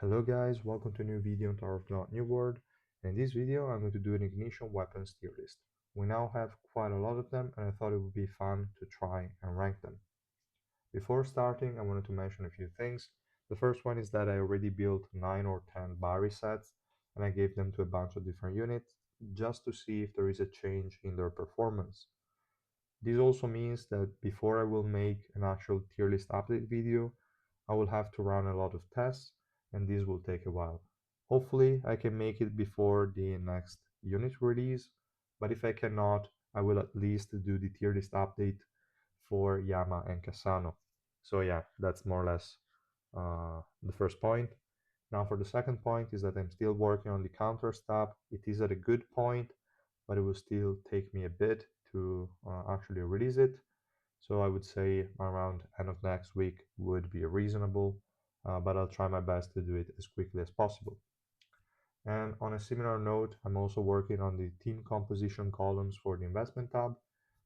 Hello guys, welcome to a new video on Tower of God New World. In this video I'm going to do an ignition weapons tier list. We now have quite a lot of them and I thought it would be fun to try and rank them. Before starting I wanted to mention a few things. The first one is that I already built 9 or 10 Bari sets and I gave them to a bunch of different units just to see if there is a change in their performance. This also means that before I will make an actual tier list update video, I will have to run a lot of tests and this will take a while. Hopefully I can make it before the next unit release, but if I cannot, I will at least do the tier list update for Yama and Kasano. So yeah, that's more or less the first point. Now for the second point is that I'm still working on the counter stab. It is at a good point, but it will still take me a bit to actually release it. So I would say around end of next week would be reasonable, but I'll try my best to do it as quickly as possible. And on a similar note, I'm also working on the team composition columns for the investment tab,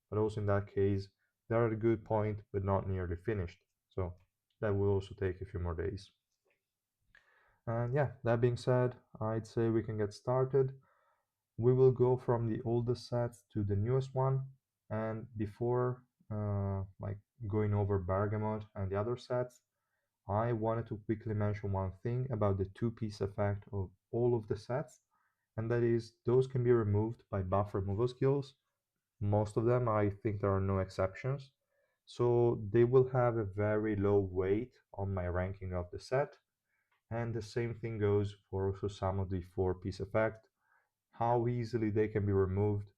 but also in that case, they're at a good point, but not nearly finished. So that will also take a few more days. And yeah, that being said, I'd say we can get started. We will go from the oldest sets to the newest one. And before like going over Bergamot and the other sets, I wanted to quickly mention one thing about the two-piece effect of all of the sets, and that is those can be removed by buff removal skills. Most of them, I think there are no exceptions. So they will have a very low weight on my ranking of the set. And the same thing goes for also some of the four-piece effect. How easily they can be removed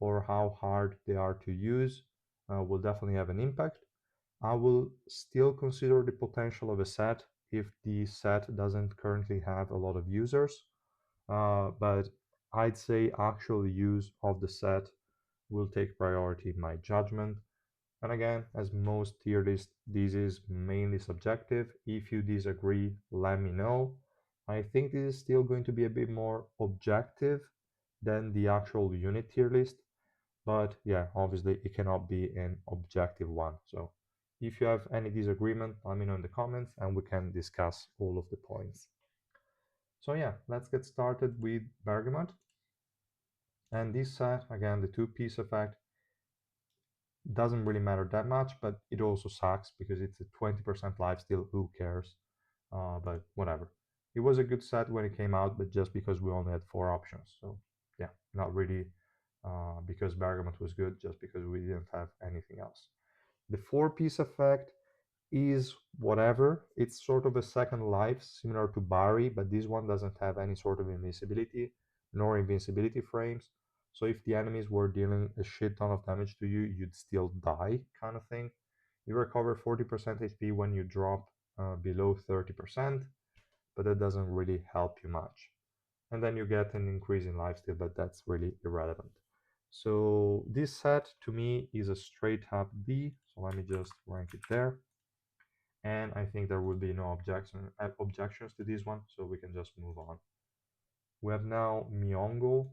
or how hard they are to use will definitely have an impact. I will still consider the potential of a set if the set doesn't currently have a lot of users, but I'd say actual use of the set will take priority in my judgment. And again, as most tier lists, this is mainly subjective. If you disagree, let me know. I think this is still going to be a bit more objective than the actual unit tier list, but yeah, obviously it cannot be an objective one. So if you have any disagreement, let me know in the comments and we can discuss all of the points. So yeah, let's get started with Bergamot. And this set, again, the two-piece effect doesn't really matter that much, but it also sucks because it's a 20% lifesteal, who cares? But whatever. It was a good set when it came out, but just because we only had 4 options. So yeah, not really because Bergamot was good, just because we didn't have anything else. The 4-piece effect is whatever. It's sort of a second life, similar to Bari, but this one doesn't have any sort of invincibility, nor invincibility frames. So if the enemies were dealing a shit ton of damage to you, you'd still die, kind of thing. You recover 40% HP when you drop below 30%, but that doesn't really help you much. And then you get an increase in lifesteal, but that's really irrelevant. So this set to me is a straight up D. So let me just rank it there. And I think there will be no objections to this one, so we can just move on. We have now Myeongwol.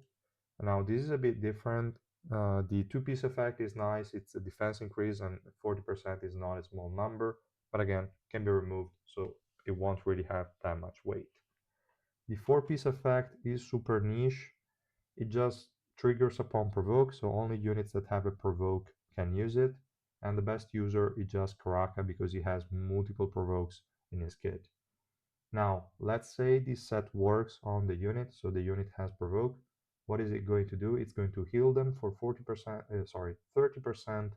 Now this is a bit different. The two-piece effect is nice. It's a defense increase, and 40% is not a small number, but again, can be removed, so it won't really have that much weight. The four-piece effect is super niche. It just triggers upon provoke, so only units that have a provoke can use it. And the best user is just Karaka because he has multiple provokes in his kit. Now, let's say this set works on the unit, so the unit has provoke. What is it going to do? It's going to heal them for 30%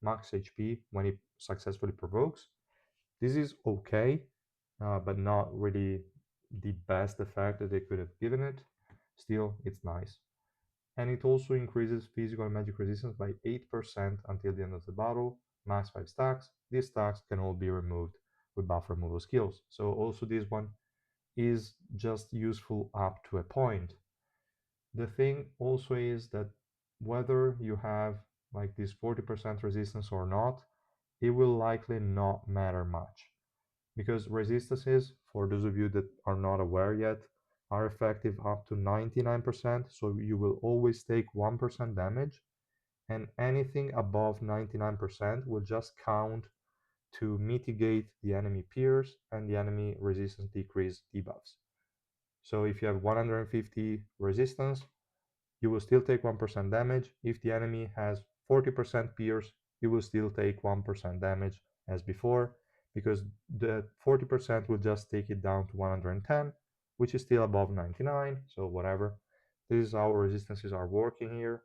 max HP when it successfully provokes. This is okay, but not really the best effect that they could have given it. Still, it's nice. And it also increases physical and magic resistance by 8% until the end of the battle, max 5 stacks. These stacks can all be removed with buff removal skills. So also this one is just useful up to a point. The thing also is that whether you have like this 40% resistance or not, it will likely not matter much. Because resistances, for those of you that are not aware yet, are effective up to 99%, so you will always take 1% damage, and anything above 99% will just count to mitigate the enemy pierce and the enemy resistance decrease debuffs. So if you have 150 resistance, you will still take 1% damage. If the enemy has 40% pierce, you will still take 1% damage as before, because the 40% will just take it down to 110, which is still above 99, so whatever. This is how resistances are working here,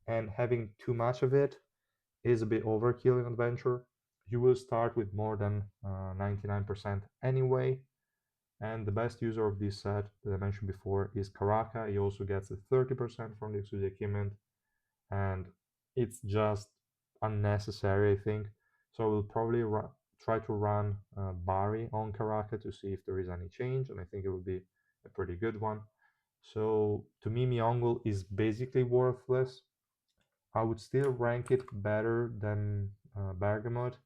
and having too much of it is a bit overkill in Adventure. You will start with more than 99% anyway, and the best user of this set that I mentioned before is Karaka. He also gets a 30% from the exclusive equipment, and it's just unnecessary, I think. So I will probably try to run Bari on Karaka to see if there is any change, and I think it will be a pretty good one. So to me, Myeongwol is basically worthless. I would still rank it better than Bergamot,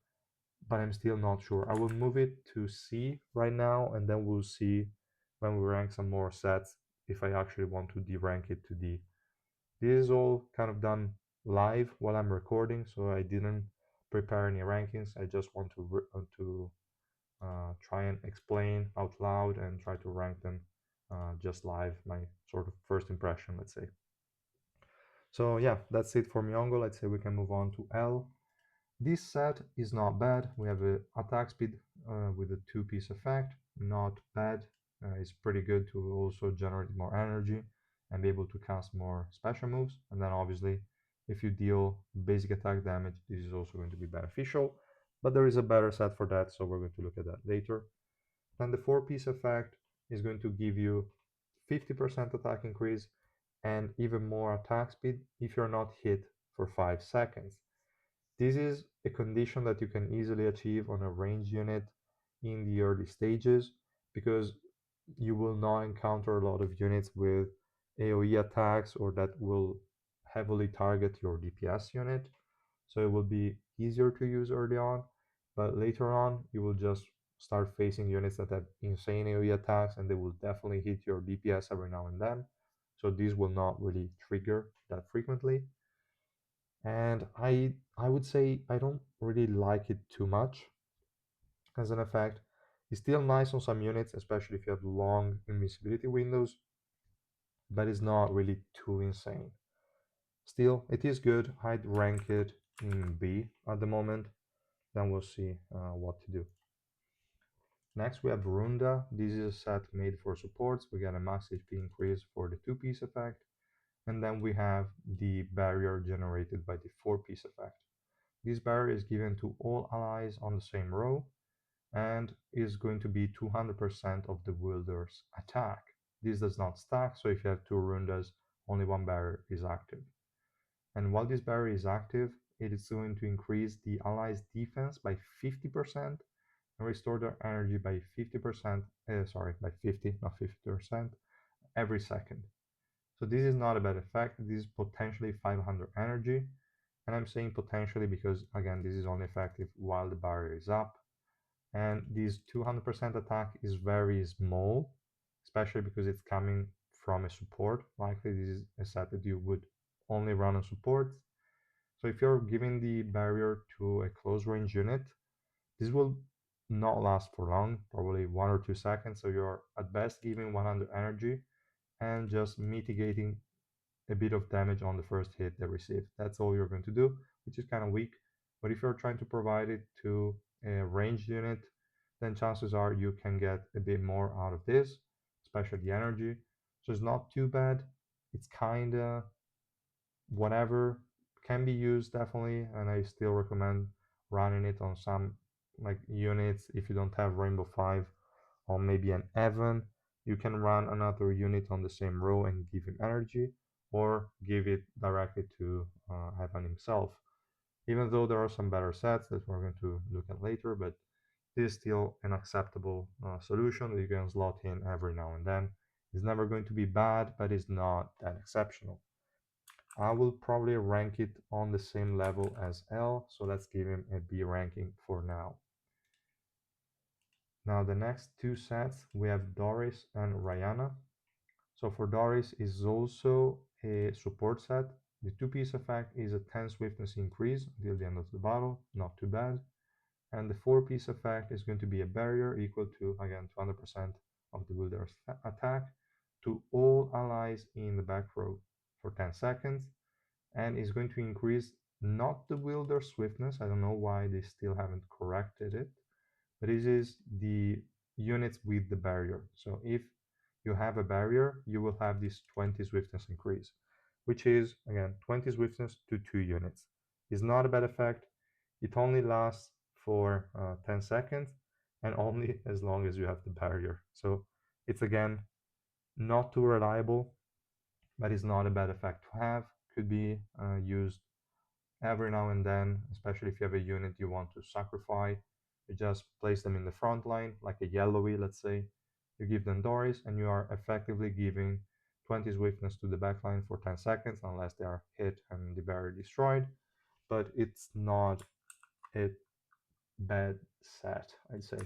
but I'm still not sure. I will move it to C right now, and then we'll see when we rank some more sets if I actually want to de-rank it to D. This is all kind of done live while I'm recording, so I didn't prepare any rankings. I just want to try and explain out loud and try to rank them just live, my sort of first impression, let's say. So yeah, that's it for Myeongwol. Let's say we can move on to L. This set is not bad. We have a attack speed with a two-piece effect. Not bad. It's pretty good to also generate more energy and be able to cast more special moves. And then obviously, if you deal basic attack damage, this is also going to be beneficial. But there is a better set for that, so we're going to look at that later. Then the four-piece effect is going to give you 50% attack increase and even more attack speed if you're not hit for 5 seconds. This is a condition that you can easily achieve on a ranged unit in the early stages, because you will not encounter a lot of units with AoE attacks or that will heavily target your DPS unit. So it will be easier to use early on, but later on you will just start facing units that have insane AoE attacks, and they will definitely hit your DPS every now and then. So these will not really trigger that frequently. And I would say I don't really like it too much as an effect. It's still nice on some units, especially if you have long invincibility windows, but it's not really too insane. Still, it is good. I'd rank it in B at the moment. Then we'll see what to do. Next, we have Runda. This is a set made for supports. We get a max HP increase for the two-piece effect. And then we have the barrier generated by the four-piece effect. This barrier is given to all allies on the same row and is going to be 200% of the wielder's attack. This does not stack, so if you have two rundas, only one barrier is active. And while this barrier is active, it is going to increase the allies' defense by 50% and restore their energy by 50%, by 50, not 50%, every second. So this is not a bad effect. This is potentially 500 energy. And I'm saying potentially because, again, this is only effective while the barrier is up. And this 200% attack is very small, especially because it's coming from a support. Likely this is a set that you would only run on supports. So if you're giving the barrier to a close range unit, this will not last for long, probably 1 or 2 seconds. So you're at best giving 100 energy and just mitigating a bit of damage on the first hit they receive. That's all you're going to do, which is kind of weak. But if you're trying to provide it to a ranged unit, then chances are you can get a bit more out of this, especially the energy. So it's not too bad. It's kind of whatever, can be used definitely, and I still recommend running it on some like units. If you don't have Rainbow 5 or maybe an Evan, you can run another unit on the same row and give him energy, or give it directly to Evan himself. Even though there are some better sets that we're going to look at later, but this is still an acceptable solution that you can slot in every now and then. It's never going to be bad, but it's not that exceptional. I will probably rank it on the same level as L, so let's give him a B ranking for now. Now the next two sets, we have Doris and Raihanna. So for Doris is also a support set. The two-piece effect is a 10 swiftness increase until the end of the battle, not too bad. And the four-piece effect is going to be a barrier equal to, again, 200% of the wielder's attack to all allies in the back row for 10 seconds, and is going to increase not the wielder's swiftness. I don't know why they still haven't corrected it, but this is the units with the barrier. So if you have a barrier, you will have this 20 swiftness increase, which is, again, 20 swiftness to 2 units. It's not a bad effect. It only lasts for 10 seconds and only as long as you have the barrier. So it's, again, not too reliable, but it's not a bad effect to have. Could be used every now and then, especially if you have a unit you want to sacrifice. You just place them in the front line, like a yellowy, let's say. You give them Doris, and you are effectively giving 20 swiftness to the backline for 10 seconds, unless they are hit and the barrier destroyed. But it's not a bad set, I'd say.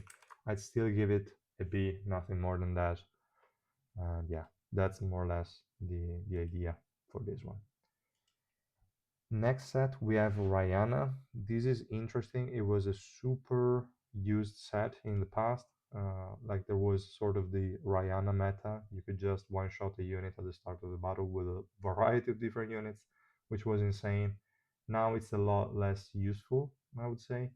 I'd still give it a B, nothing more than that. And yeah, that's more or less the idea for this one. Next set, we have Raihanna. This is interesting. It was a super used set in the past. Like there was sort of the Raihanna meta. You could just one-shot a unit at the start of the battle with a variety of different units, which was insane. Now it's a lot less useful, I would say,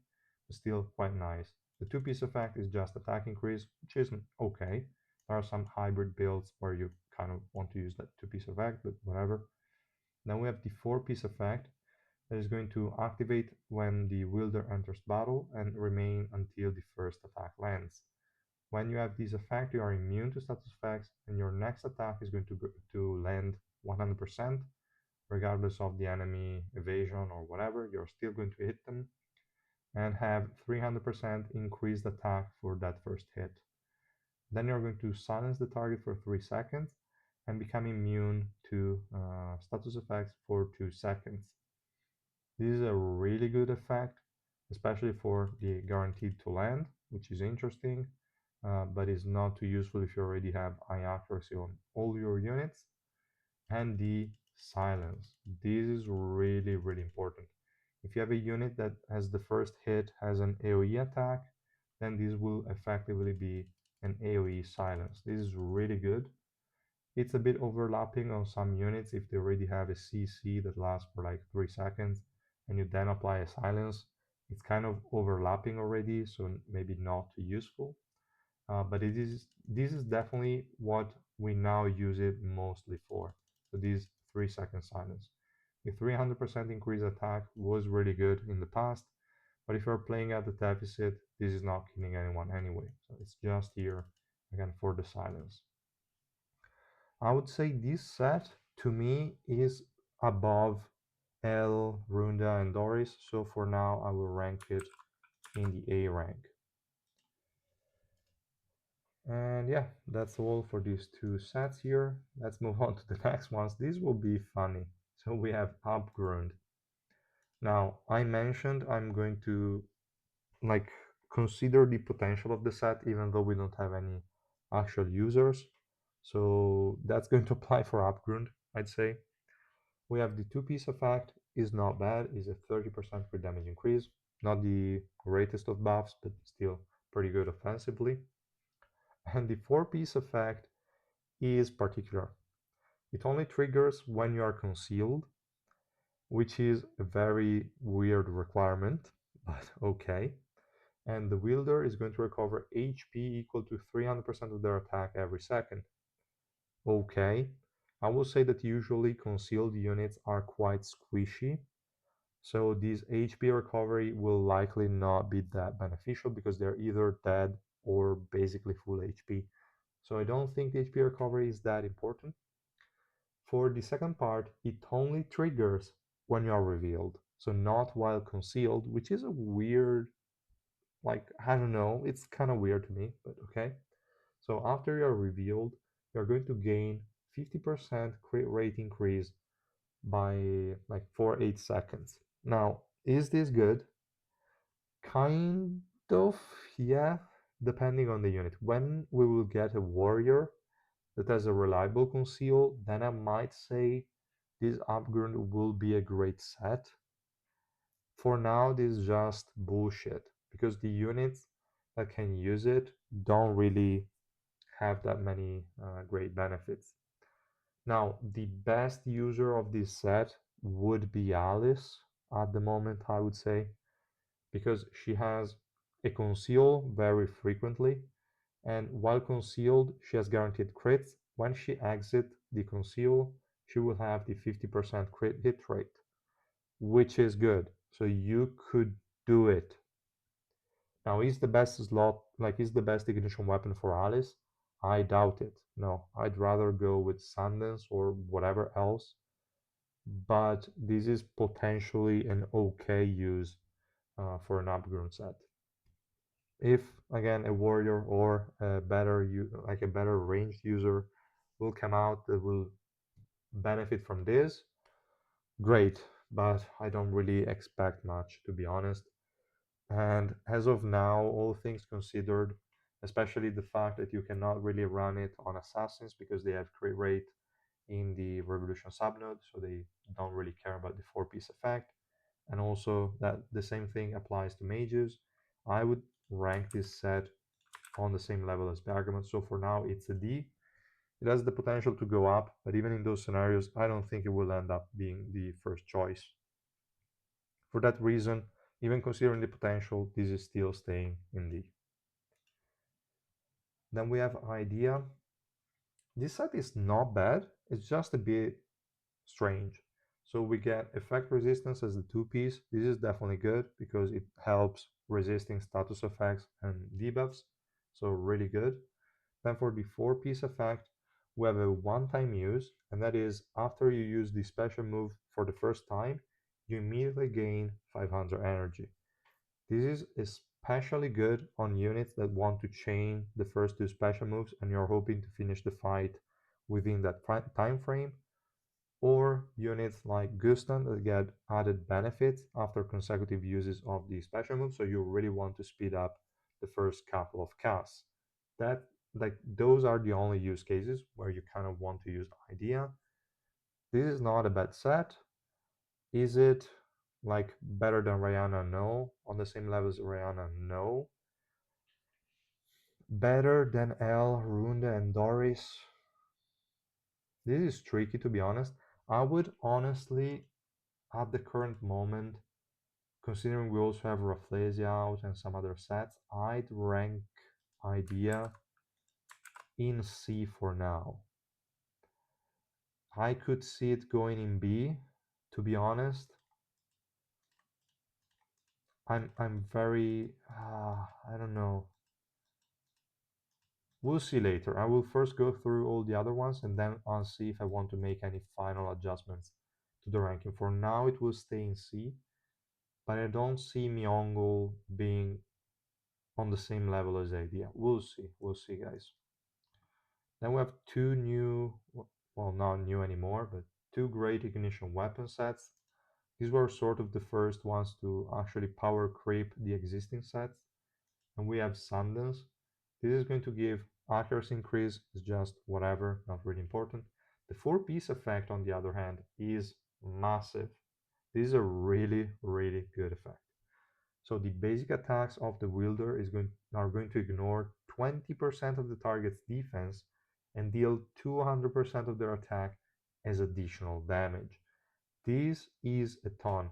but still quite nice. The two-piece effect is just attack increase, which isn't okay. There are some hybrid builds where you kind of want to use that two-piece effect, but whatever. Then we have the four-piece effect that is going to activate when the wielder enters battle and remain until the first attack lands. When you have this effect, you are immune to status effects, and your next attack is going to land 100%, regardless of the enemy evasion or whatever. You're still going to hit them and have 300% increased attack for that first hit. Then you're going to silence the target for 3 seconds and become immune to status effects for 2 seconds. This is a really good effect, especially for the guaranteed to land, which is interesting, but is not too useful if you already have high accuracy on all your units. And the silence. This is really, really important. If you have a unit that has the first hit has an AoE attack, then this will effectively be an AoE silence. This is really good. It's a bit overlapping on some units if they already have a CC that lasts for like 3 seconds and you then apply a silence. It's kind of overlapping already, so maybe not too useful. But this is definitely what we now use it mostly for. So this 3-second silence. The 300% increase attack was really good in the past, but if you're playing at the deficit, this is not killing anyone anyway. So it's just here again for the silence. I would say this set to me is above L, Runda, and Doris. So for now, I will rank it in the A rank. And yeah, that's all for these two sets here. Let's move on to the next ones. These will be funny. So we have Abgrund. Now, I mentioned I'm going to like consider the potential of the set even though we don't have any actual users. So that's going to apply for Abgrund, I'd say. We have the two-piece effect, is not bad, is a 30% crit damage increase. Not the greatest of buffs, but still pretty good offensively. And the four-piece effect is particular. It only triggers when you are concealed, which is a very weird requirement, but okay. And the wielder is going to recover HP equal to 300% of their attack every second. Okay. I will say that usually concealed units are quite squishy, so this HP recovery will likely not be that beneficial because they're either dead or basically full HP. So I don't think the HP recovery is that important. For the second part, it only triggers when you are revealed, so not while concealed, which is a weird, like, I don't know, it's kind of weird to me, but okay. So after you're revealed, you're going to gain 50% crit rate increase by like 8 seconds. Now, is this good? Kind of, yeah, depending on the unit. When we will get a warrior that has a reliable conceal, then I might say this Abgrund will be a great set. For now, this is just bullshit because the units that can use it don't really have that many great benefits. Now, the best user of this set would be Alice at the moment, I would say, because she has a conceal very frequently, and while concealed, she has guaranteed crits. When she exits the conceal, she will have the 50% crit hit rate, which is good. So you could do it. Now, is the best slot, like, is the best ignition weapon for Alice? I doubt it. No, I'd rather go with Sundance or whatever else. But this is potentially an okay use for an Abgrund set. If again a warrior or a better like a better ranged user will come out that will benefit from this, great. But I don't really expect much, to be honest. And as of now, all things considered, especially the fact that you cannot really run it on assassins because they have crit rate in the revolution subnode, so they don't really care about the 4-piece effect. And also that the same thing applies to mages. I would rank this set on the same level as Bergamot. So for now, it's a D. It has the potential to go up, but even in those scenarios, I don't think it will end up being the first choice. For that reason, even considering the potential, this is still staying in D. Then we have Idea. This set is not bad, it's just a bit strange. So we get effect resistance as the 2-piece. This is definitely good because it helps resisting status effects and debuffs. So really good. Then for the 4-piece effect, we have a one-time use, and that is after you use the special move for the first time, you immediately gain 500 energy. This is especially good on units that want to chain the first two special moves and you're hoping to finish the fight within that time frame, or units like Gustan that get added benefits after consecutive uses of the special move, so you really want to speed up the first couple of casts. That, like, those are the only use cases where you kind of want to use Idea. This is not a bad set. Is it like better than Raihanna? No. On the same level as Raihanna? No. Better than L, Runda, and Doris? This is tricky, to be honest. I would honestly, at the current moment, considering we also have Rafflesia out and some other sets, I'd rank Idea in C for now. I could see it going in B, to be honest. I'm very I don't know. We'll see later. I will first go through all the other ones and then I'll see if I want to make any final adjustments to the ranking. For now, it will stay in C, but I don't see Myeongwol being on the same level as Idea. We'll see. We'll see, guys. Then we have two new, well, not new anymore, but two great ignition weapon sets. These were sort of the first ones to actually power creep the existing sets. And we have Sundance. This is going to give accuracy increase, it's just whatever, not really important. The 4-piece effect, on the other hand, is massive. This is a really, really good effect. So the basic attacks of the wielder are going to ignore 20% of the target's defense and deal 200% of their attack as additional damage. This is a ton.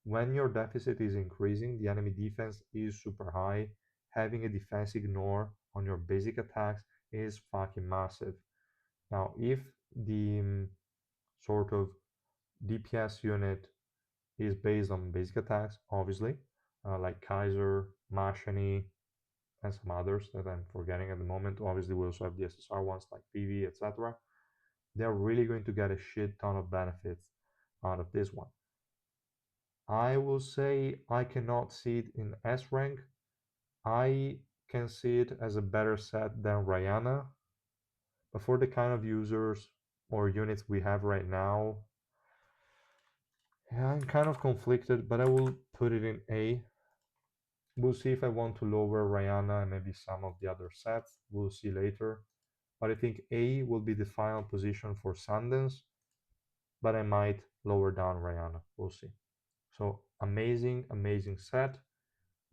When your deficit is increasing, the enemy defense is super high. Having a defense ignore on your basic attacks is fucking massive. Now, if the sort of DPS unit is based on basic attacks, obviously, like Kaiser, Mashani, and some others that I'm forgetting at the moment. Obviously, we also have the SSR ones like PV, etc. They're really going to get a shit ton of benefits out of this one. I will say I cannot see it in S rank. I can see it as a better set than Raihanna, but for the kind of users or units we have right now, yeah, I'm kind of conflicted, but I will put it in A. We'll see if I want to lower Raihanna and maybe some of the other sets. We'll see later. But I think A will be the final position for Sundance, but I might lower down Raihanna. We'll see. So amazing, amazing set.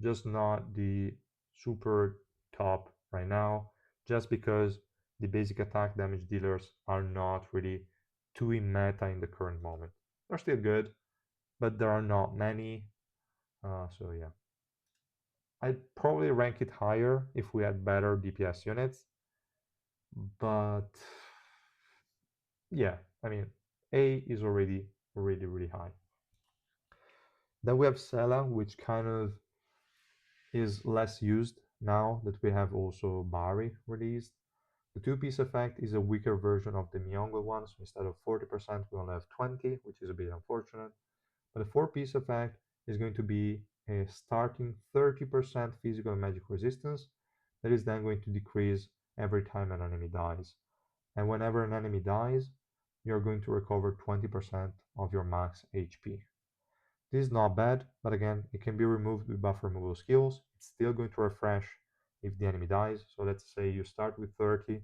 just not the super top right now, just because the basic attack damage dealers are not really too in meta in the current moment. They're still good, but there are not many. So yeah, I'd probably rank it higher if we had better DPS units, but yeah, I mean, A is already really, really high. Then we have Sela, which kind of is less used now that we have also Bari released. The two-piece effect is a weaker version of the Myeongwol one, so instead of 40%, we only have 20, which is a bit unfortunate. But the four-piece effect is going to be a starting 30% physical and magic resistance that is then going to decrease every time an enemy dies. And whenever an enemy dies, you're going to recover 20% of your max HP. This is not bad, but again, it can be removed with buff removal skills. It's still going to refresh if the enemy dies. So let's say you start with 30,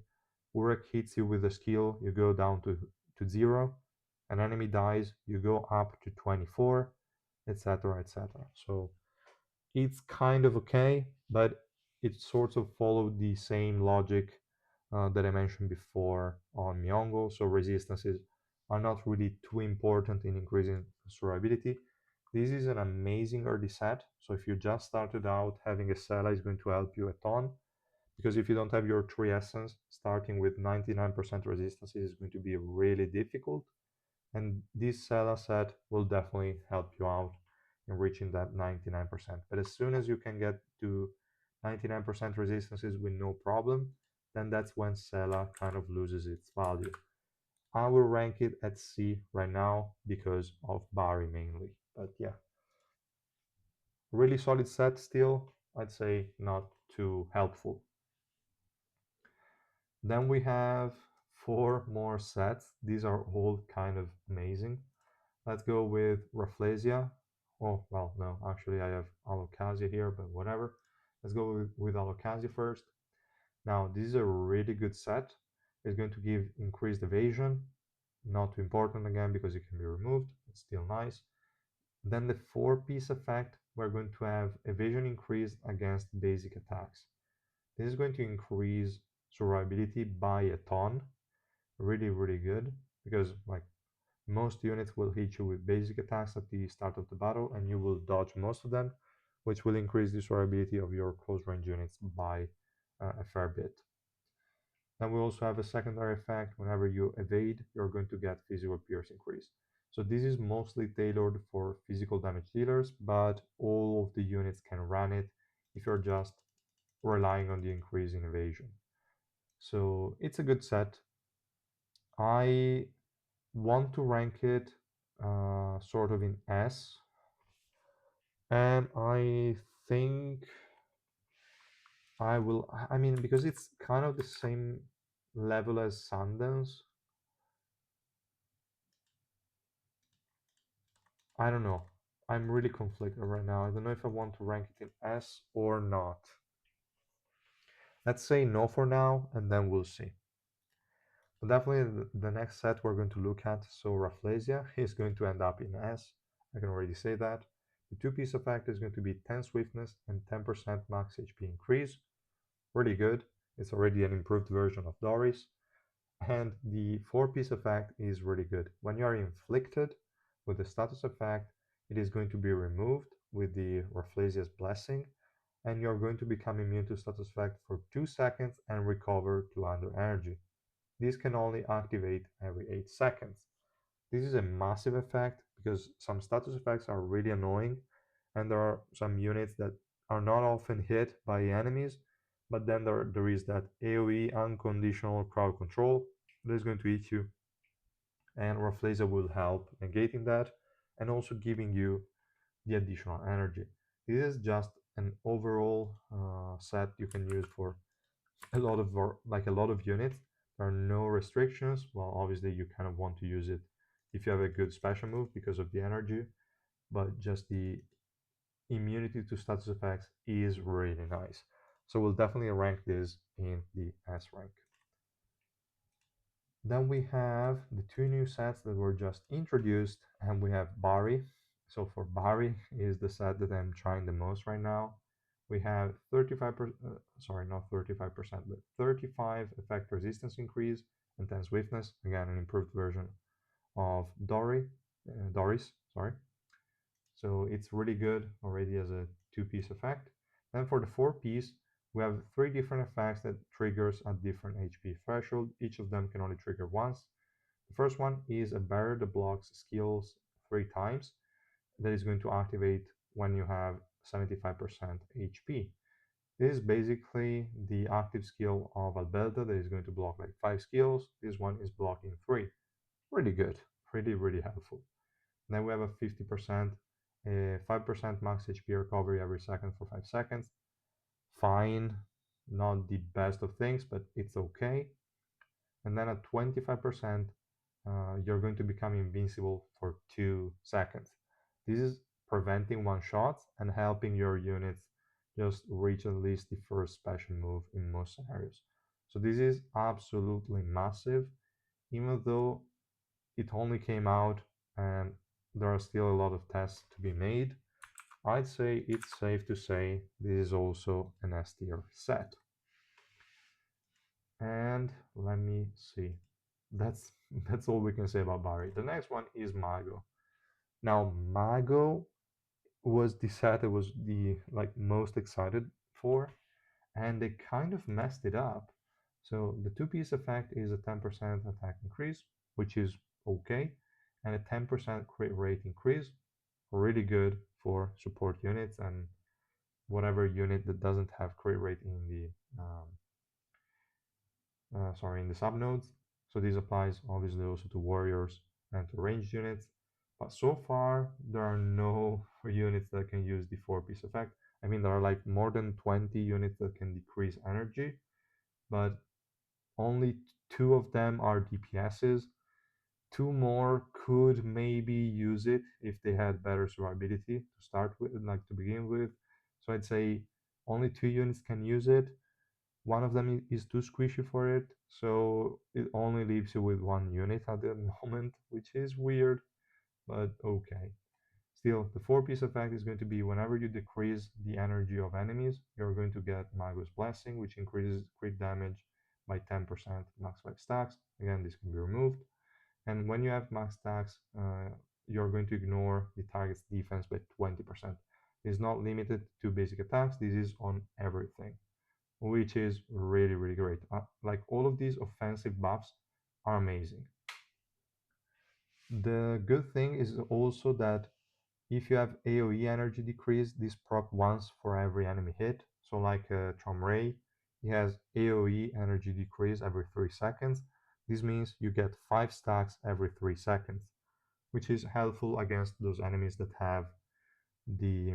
Urek hits you with a skill, you go down to 0, an enemy dies, you go up to 24, etc., etc. So it's kind of okay, but it sort of followed the same logic that I mentioned before on Myeongwol. So resistances are not really too important in increasing survivability. This is an amazing early set. So if you just started out, having a Sela is going to help you a ton. Because if you don't have your 3 essence, starting with 99% resistance is going to be really difficult. And this Sela set will definitely help you out in reaching that 99%. But as soon as you can get to 99% resistances with no problem, then that's when Sela kind of loses its value. I will rank it at C right now because of Bari mainly. But yeah, really solid set still. I'd say not too helpful. Then we have 4 more sets. These are all kind of amazing. Let's go with Rafflesia. Oh, well, no, actually I have Alocasia here, but whatever. Let's go with Alocasia first. Now, this is a really good set. It's going to give increased evasion. Not too important again because it can be removed. It's still nice. Then the 4-piece effect, we're going to have evasion increased against basic attacks. This is going to increase survivability by a ton. Really, really good because like most units will hit you with basic attacks at the start of the battle, and you will dodge most of them, which will increase the survivability of your close range units by a fair bit. Then we also have a secondary effect. Whenever you evade, you're going to get physical pierce increase. So this is mostly tailored for physical damage dealers, but all of the units can run it if you're just relying on the increase in evasion. So it's a good set. I want to rank it sort of in S, and I think I will. I mean, because it's kind of the same level as Sundance. I don't know. I'm really conflicted right now. I don't know if I want to rank it in S or not. Let's say no for now, and then we'll see. But definitely the next set we're going to look at, so Rafflesia, is going to end up in S. I can already say that. The two-piece effect is going to be 10 swiftness and 10% max HP increase. Really good. It's already an improved version of Doris. And the 4-piece effect is really good. When you are inflicted with the status effect, it is going to be removed with the Rafflesia's blessing, and you're going to become immune to status effect for 2 seconds and recover 200 energy. This can only activate every 8 seconds. This is a massive effect because some status effects are really annoying, and there are some units that are not often hit by enemies, but then there is that AoE unconditional crowd control that is going to eat you, and Rafflesia will help negating that and also giving you the additional energy. This is just an overall set you can use for a lot of a lot of units. There are no restrictions. Well, obviously you kind of want to use it if you have a good special move because of the energy, but just the immunity to status effects is really nice. So we'll definitely rank this in the S rank. Then we have the 2 new sets that were just introduced, and we have Bari. So for Bari is the set that I'm trying the most right now. we have 35%, sorry, not 35%, but 35 effect resistance increase and 10 swiftness. Again, an improved version of Doris, sorry. So it's really good already as a two-piece effect. Then for the four-piece, we have three different effects that triggers at different HP threshold. Each of them can only trigger once. The first one is a barrier that blocks skills 3 times. That is going to activate when you have 75% HP. This is basically the active skill of Alberta that is going to block like 5 skills. This one is blocking 3. Really good, really helpful. Then we have a 50%, 5% max HP recovery every second for 5 seconds. Fine, not the best of things, but it's okay. And then at 25%, you're going to become invincible for 2 seconds. This is preventing one shots and helping your units just reach at least the first special move in most scenarios. So this is absolutely massive, even though it only came out and there are still a lot of tests to be made. I'd say it's safe to say this is also an S tier set. And let me see. That's that's all we can say about Bari. The next one is Mago. Now Mago was the set I was the most excited for, and they kind of messed it up. So the two-piece effect is a 10% attack increase, which is okay, and a 10% crit rate increase, really good for support units and whatever unit that doesn't have crit rate in the in the subnodes. So this applies obviously also to warriors and to ranged units. But so far, there are no units that can use the four-piece effect. I mean, there are like more than 20 units that can decrease energy, but only 2 of them are DPSs. 2 more could maybe use it if they had better survivability to start with, like to begin with. So I'd say only 2 units can use it. One of them is too squishy for it, so it only leaves you with 1 unit at the moment, which is weird, but okay. Still, the four-piece effect is going to be whenever you decrease the energy of enemies, you're going to get Mago's Blessing, which increases crit damage by 10%, max 5 stacks. Again, this can be removed. And when you have max stacks, you're going to ignore the target's defense by 20%. This is not limited to basic attacks, this is on everything, which is really great. Like all of these offensive buffs are amazing. The good thing is also that if you have AoE energy decrease, this proc once for every enemy hit. So like Ray, he has AoE energy decrease every 3 seconds. This means you get 5 stacks every 3 seconds, which is helpful against those enemies that have the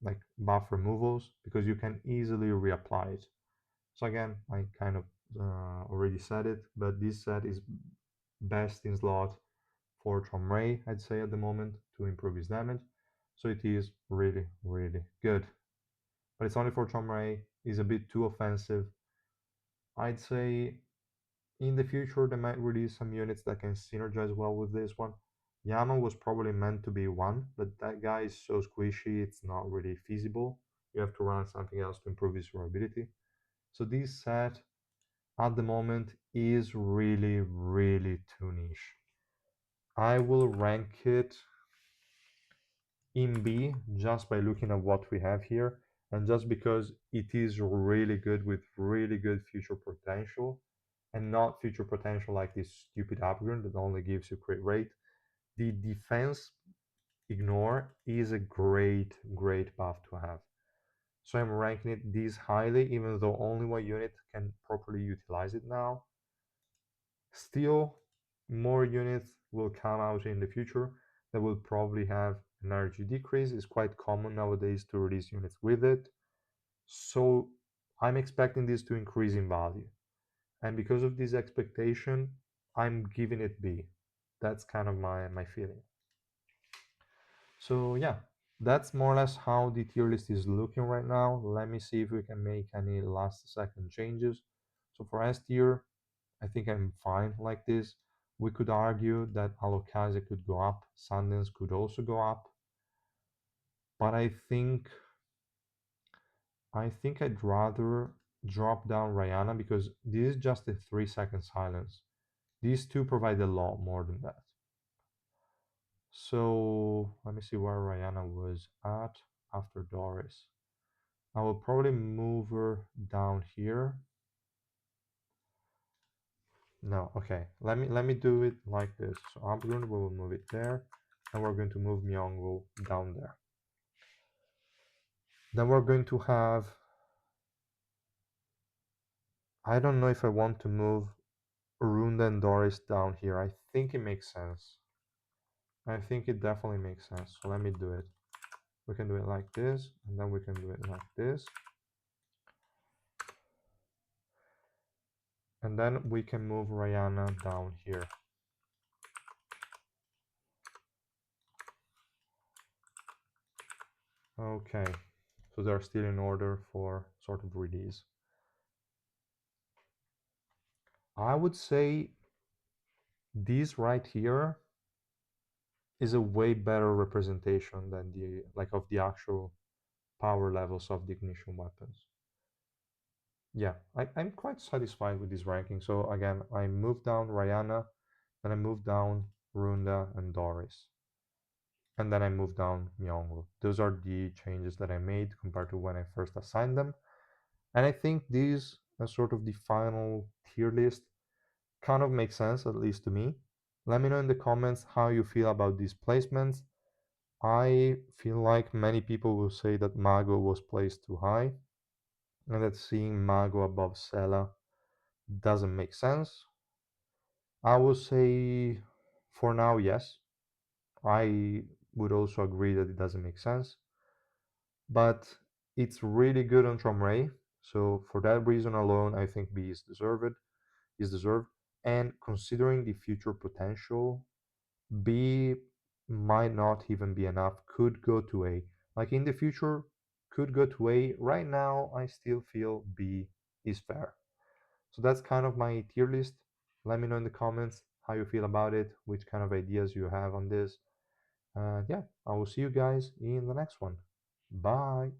like buff removals, because you can easily reapply it. So again, I kind of already said it, but this set is best in slot for Ray, I'd say at the moment, to improve his damage. So it is really good. But it's only for Ray, is a bit too offensive. I'd say in the future they might release some units that can synergize well with this one. Yama was probably meant to be one, but that guy is so squishy it's not really feasible. You have to run something else to improve his durability. So this set at the moment is really too niche. I will rank it in B just by looking at what we have here, and just because it is really good with really good future potential, and not future potential like this stupid Abgrund that only gives you crit rate. The defense ignore is a great buff to have. So I'm ranking it this highly, even though only one unit can properly utilize it now. Still, more units will come out in the future that will probably have an energy decrease. It's quite common nowadays to release units with it. So I'm expecting this to increase in value. And because of this expectation, I'm giving it B. That's kind of my feeling. So yeah, that's more or less how the tier list is looking right now. Let me see if we can make any last second changes. So for S tier, I think I'm fine like this. We could argue that Alocasia could go up, Sundance could also go up, but I think I think I'd rather drop down Raihanna because this is just a 3 second silence. These two provide a lot more than that. So let me see where Raihanna was at after Doris. I will probably move her down here. No, okay. Let me do it like this. So Abgrund will move it there, and we're going to move Myeongwol down there. Then we're going to have. I don't know if I want to move Runda and Doris down here. I think it makes sense. I think it definitely makes sense. So let me do it. We can do it like this, and then we can do it like this. And then we can move Raihanna down here. Okay, so they're still in order for sort of release. I would say this right here is a way better representation than the of the actual power levels of the ignition weapons. Yeah, I'm quite satisfied with this ranking. So again, I moved down Raihanna, then I moved down Runda and Doris, and then I moved down Myeongwol. Those are the changes that I made compared to when I first assigned them. And I think these sort of the final tier list kind of makes sense, at least to me. Let me know in the comments how you feel about these placements. I feel like many people will say that Mago was placed too high, and that seeing Mago above Sela doesn't make sense. I will say for now, yes. I would also agree that it doesn't make sense, but it's really good on Tramray. So for that reason alone, I think B is deserved. And considering the future potential, B might not even be enough, could go to A. Like in the future, could go to A. Right now, I still feel B is fair. So that's kind of my tier list. Let me know in the comments how you feel about it, which kind of ideas you have on this. Yeah, I will see you guys in the next one. Bye.